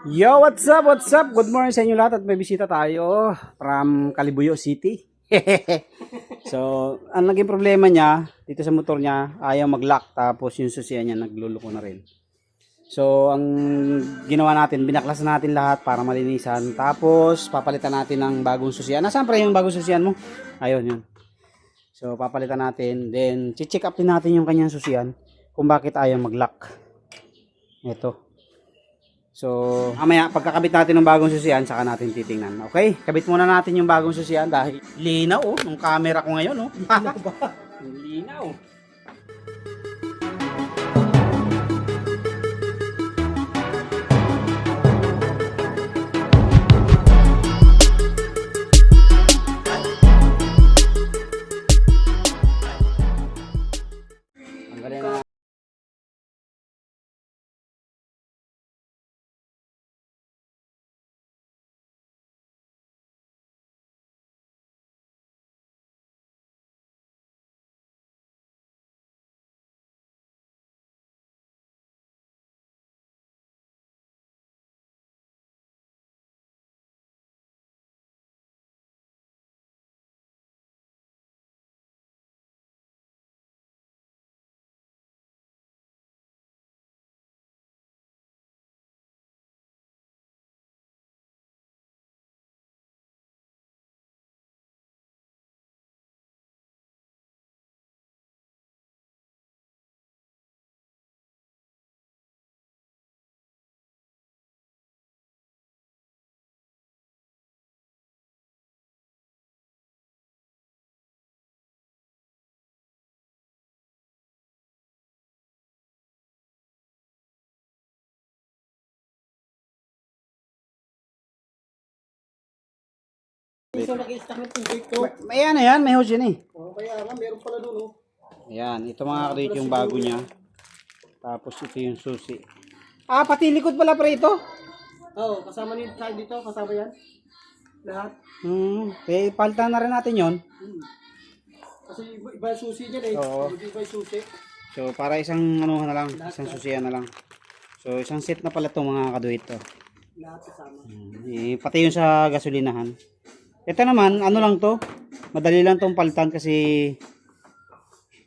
Yo, what's up? What's up? Good morning sa inyo lahat at may bisita tayo from Calibuyo City. So, ang naging problema niya dito sa motor niya, ayaw mag-lock tapos yung susian niya nagluluko na rin. So, ang ginawa natin, binaklasan natin lahat para malinisan. Tapos, papalitan natin ng bagong susian. Nasaan pa yung bagong susian mo? Ayun, yun. So, papalitan natin. Then, check up din natin yung kanyang susian kung bakit ayaw mag-lock. Ito. So, mamaya pagkakabit natin ng bagong susian, saka natin titingnan. Okay? Kabit muna natin yung bagong susian dahil linaw ng camera ko ngayon, Linaw. Tanggalin na. Ito naki-stack ng tubig to. Ayan, ayan, may hose yun eh. Oh, kaya nga, meron pala doon, oh. Ayan, ito mga kadit yung bago niya. Tapos ito yung susi. Ah, pati likod pala pre ito. Oh, kasama nito tayo dito, kasama yan. Lahat. Okay, palitan na rin natin yon. Kasi iba yung susi niyan eh. Oo. Iba yung susi. So, para isang ano na lang, isang susian na lang. So, isang set na pala itong mga kaduit to. Lahat kasama. Pati yung sa gasolinahan. Ito naman, ano lang to, madali lang tong palitan kasi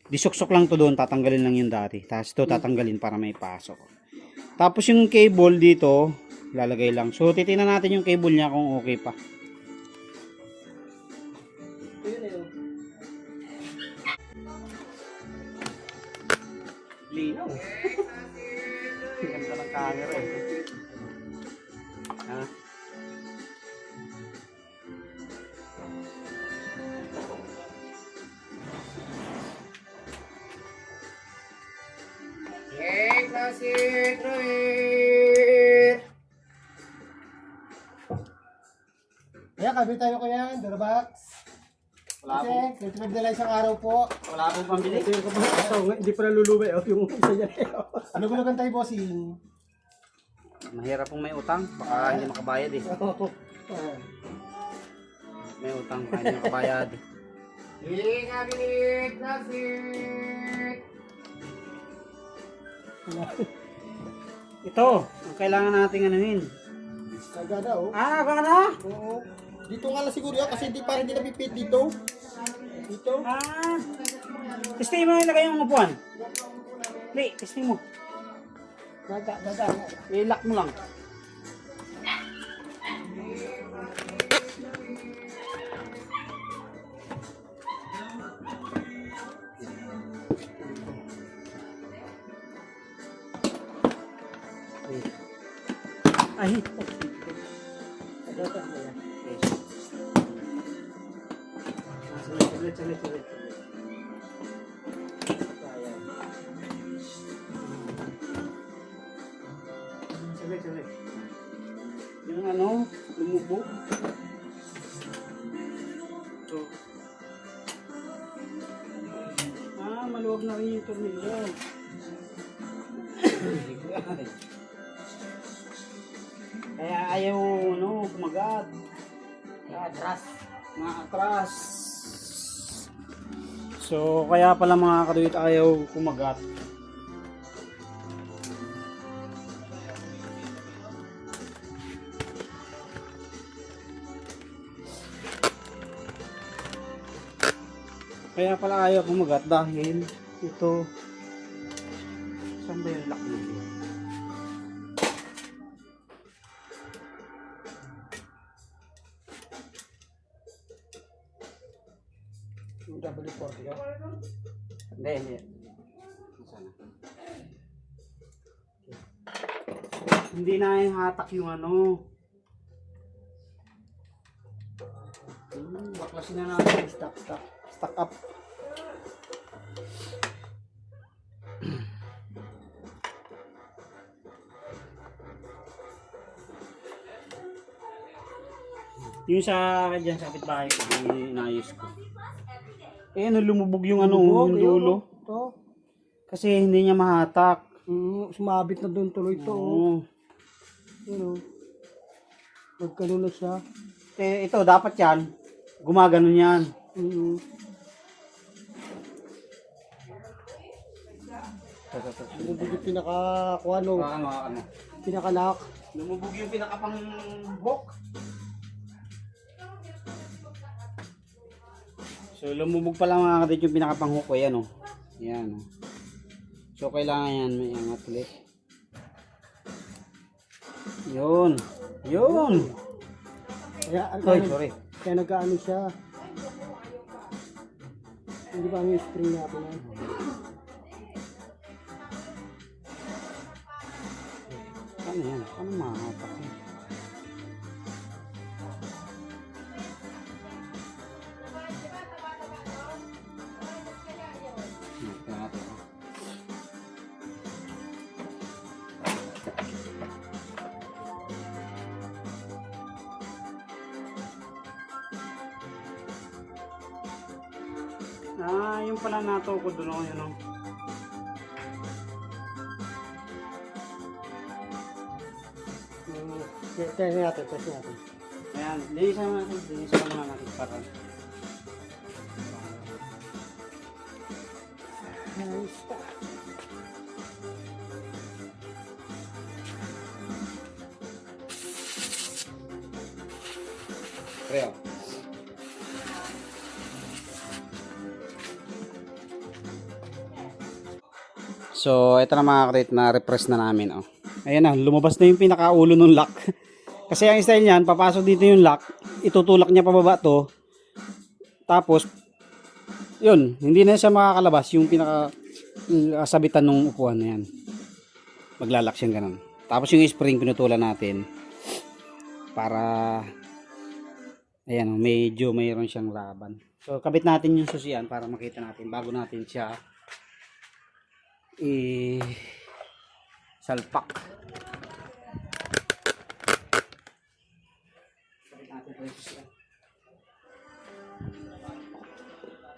disuksok lang to doon, tatanggalin lang yung dati. Tapos ito tatanggalin para may pasok. Tapos yung cable dito, lalagay lang. So, titingnan natin yung cable niya kung okay pa. Ito yun eh, oh. Linaw. Ganda ng camera eh. Ha? Kaya, kabit tayo ko yan, Durabox. Wala Kasi, nagtipid nila isang araw po. Wala pong pambili. Ito yung kapag hindi pa nalulubay, oh, yung isa niya. Ano gulugan tayo, bossing? Mahirap pong may utang, baka hindi makabayad eh. May utang, baka hindi makabayad. Ito, ang kailangan nating anuhin. Kagada, oh. Ah, baka na? Oo. Dito nga lang siguro yan, kasi hindi parang hindi napipit dito. Dito. Ah, testing mo ilagay yung upuan. Hindi, testing mo. Gada. I-lock mo lang. Ay, Sulit. Sulit. Yung ano, lumubog. So, maluwag na rin yung tornilyo. Kaya ayaw, kumagat. Maatras. So, kaya pala mga kaduit ayaw kumagat. Kaya pala ayaw kumagat dahil ito, saan ba yung lock nito? Yung W40 ka. Hindi. Sana. Hindi na hatak yung ano. Baklasin na natin. Stack up. Yung sa akin dyan sa kapitbahay ko, inayos ko. Eh, ano, lumubog yung ano, yung dulo. Ito. Kasi hindi niya mahatak. Sumabit na doon tuloy ito. Oo. Yun o. Nagkano na siya. Eh, ito, dapat yan. Gumagano yan. Lumubog yung pinaka-kuano. Ano. Pinaka-lock. Lumubog yung pinakapang hook. So, lumubog pa lang mga kadit yung pinakapang hook ko. Yan o. Yan o. So, kailangan yan. May angat ulit. Yun. Kaya, Ay, sorry. Kaya nagkaano siya. Hindi ba yung spring natin yan? Ano yan? Ano mahatak yan? Tingnan natin. Yung pala nato ko doon ako yun o. Test natin. Ayan, linisan naman natin para. Preo. So, ito na mga kret na repress na namin. Oh. Ayan na, lumabas na yung pinakaulo ng lock. Kasi ang style niyan, papasok dito yung lock, itutulak niya pababa to. Tapos, yun, hindi na siya makakalabas yung pinaka-sabitan ng upuan na yan. Maglalak siyang ganun. Tapos yung spring pinutulan natin para, ayan, medyo mayroon siyang laban. So, kabit natin yung susian para makita natin bago natin siya salpak.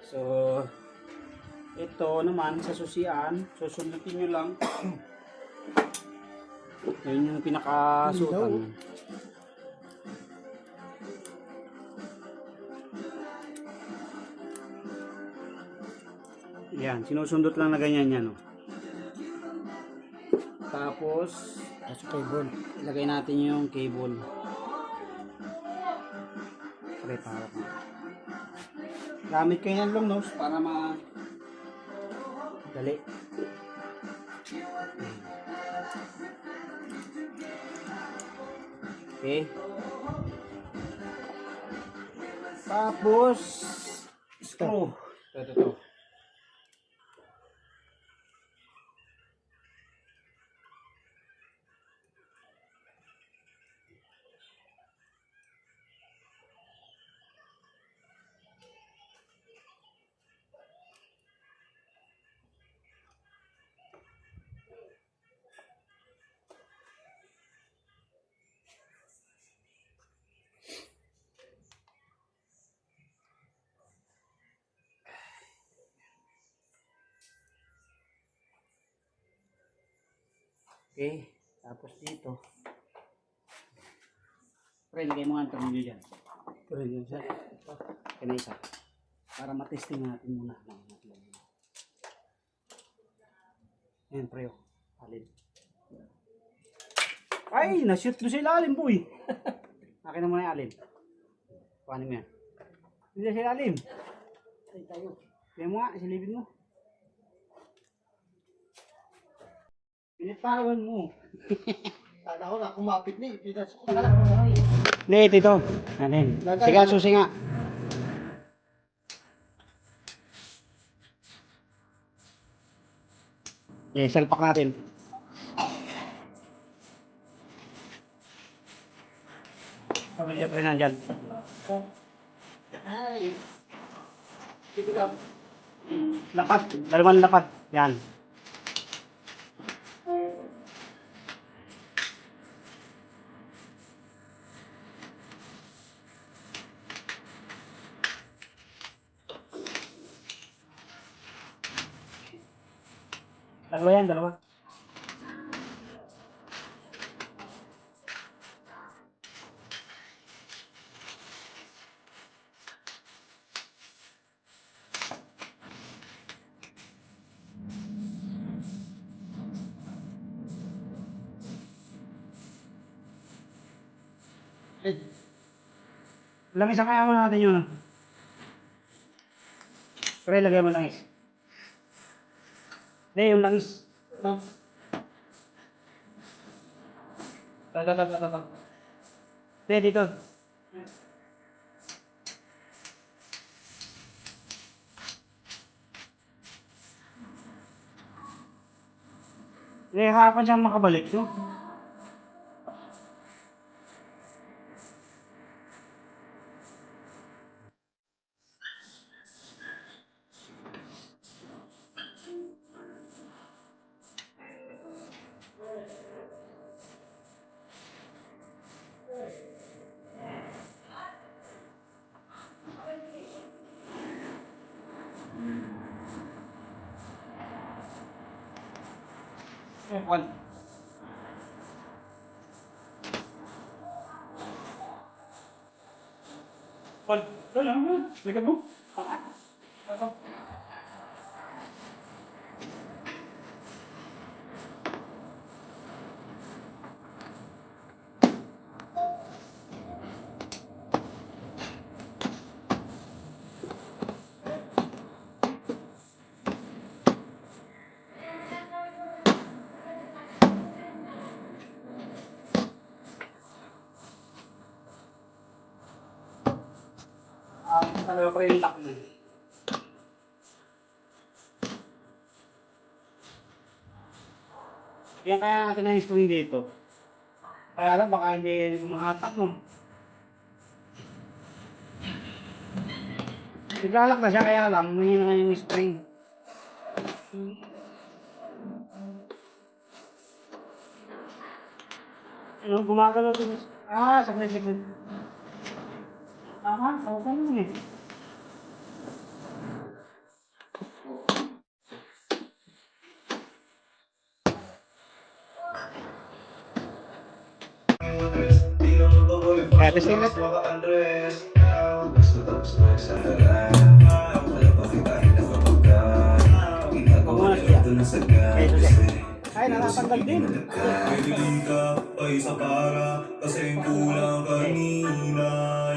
So, ito naman sa susian, susundutin nyo lang. Yun yung pinakasutan. Yan, sinusundot lang na ganyan yan. Oh. Tapos, Cable. ilagay natin yung cable. Prepare ko. Gamit kayo ng long nose para dali. Okay. Tapos, screw. Ito. Okay, tapos dito. Pre, lagay mo nga ang tornilyo dyan. Tornilyo dyan. Kaya isa. Para matesting natin muna. Ayan, pre. Alin. Ay, na-shoot doon sa ilalim, boy. Akin na muna yung alin. Kuhanin mo yan. Hindi sa ilalim. Ay tayo. Kaya mo nga, silipin mo. Pinitawan mo. Kala ko na kumapit ni. Pinas ko. Hindi, ito. Anin. Sige, susi nga. Salpak natin. Pamilya pa rin nandyan. Ay. Lapat. Dalawang lapat. Yan. Dalawa yan, dalawa. Langis ang kaya mo natin yun. Pre, lagay mo langis. Hindi, yung langis. Tata. Hindi, dito. Hindi, harapan siyang makabalik, no? One. One. Ito lang, ligat mo. Talaga pa yung lock mo. Yan kaya natin na-install dito. Kaya lang baka hindi mahatak mo. Naglalak na siya kaya lang may na yung spring. Ano, gumagalaw din. Saklit. Tama, ako pa nun eh. Kaya testing na. Ay, nakapagdag din. Pwede ka pa isa para kasing kulang kanina.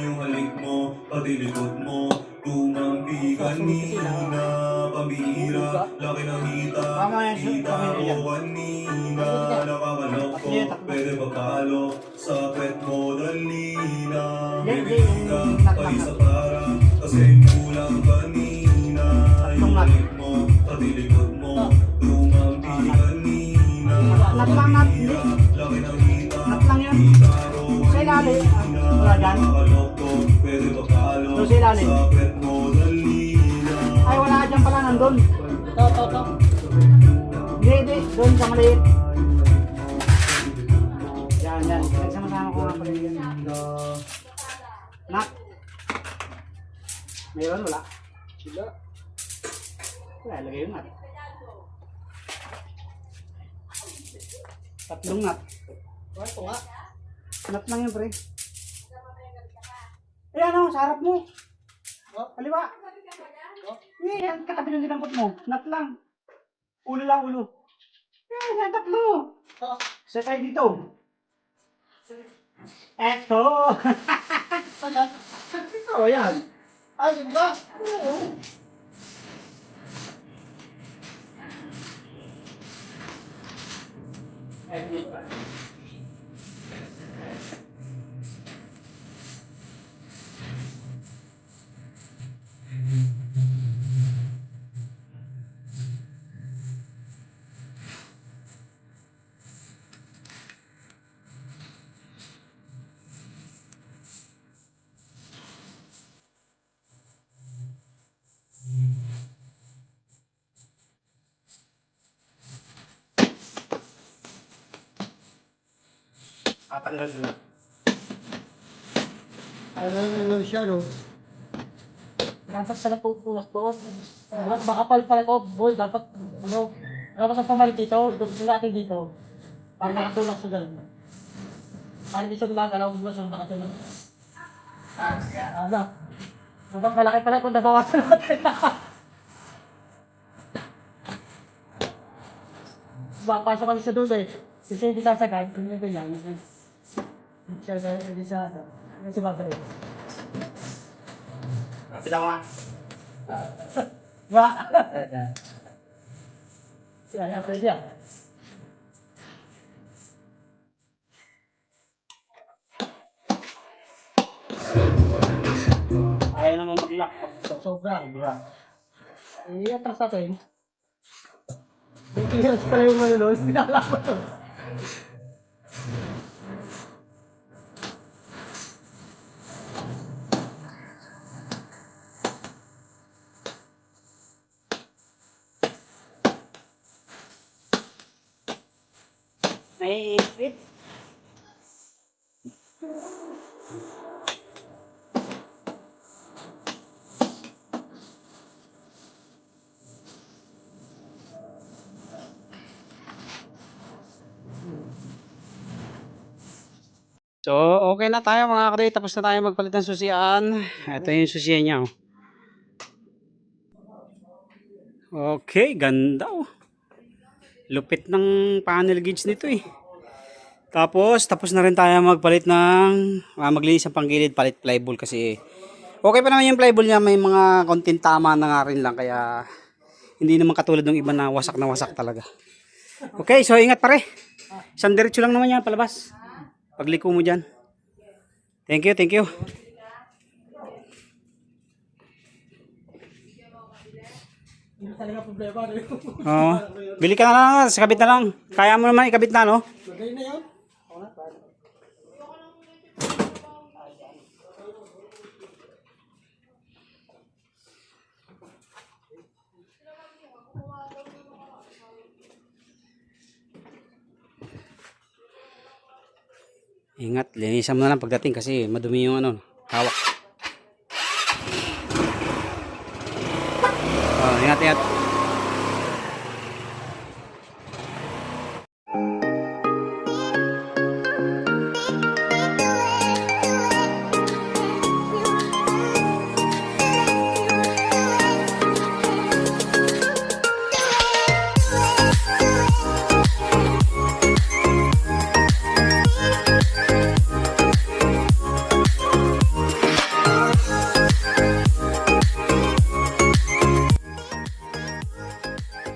Yung halik mo, pati likod mo tumampi kanina. Pambihira, laki ng hita. Kita ko kanina. Nakakalok ko, pwede papalo sa pet mo dalina. Pwede ka pa isa para kasing kulang kanina. Yung halik mo, pati likod mo tumampi kanina. Nat lang yun. Sa ilalim. Wala dyan. Doon sa ilalim. Ay, wala dyan pala nandun. Ito. Hindi. Doon sa maliit. Yan. Sama-sama ko nga pala yan. Nak. Mayroon, wala. Wala, lagay yung nut. Tatlong nut. Ito nga. Nut lang yun, pre. Eh, ano, sa harap mo. Kaliwa. Yan, katabi ng dinampot mo. Nut lang. Ulo lang, ulo. Yan, tatlo. Sakay dito. Eto. Saan yan? Oh, yan. Ay, yun ba? Oo. Tatanggal na. Ano siya, no? Dapat sa napupulas doon. Makapal pala ko, boy. Dapat, dapat ang pamalit dito. Doon natin dito. Para makatulak sa ganun. Para di sa gumagalaw, buwas ang makatulak. Ano? Mukhang malaki pala kung nabawasan natin. Papasok kami sa dulo eh. Kasi hindi sasagad, kung yung ganyan. Hindi siya, hindi siya babalik. Pinawa. Ba? Siya, pwede yan. Ayaw naman mag-lock. Sobra. Atras natin. May clearance pala yung mga lulus. Pinakalaman to. Naiipit. So, okay na tayo mga kare. Tapos na tayo magpalit ng susian. Ito yung susian niya. Okay, ganda oh. Lupit ng panel gauge nito eh. Tapos na rin tayo magpalit ng maglinis ang panggilid, palit flyball kasi okay pa naman yung flyball niya, may mga konting tama na nga rin lang kaya hindi naman katulad ng iba na wasak talaga. Okay, so ingat pare. Isang diretso lang naman yan palabas. Pagliko mo dyan. Thank you, thank you. Hindi talaga problema. Oo. Bili ka na lang, sa kabit na lang. Kaya mo naman ikabit na, no? Magay na yun. Ingat, linisan mo na lang pagdating kasi madumi yung ano, hawak. Oh, ingat, ingat.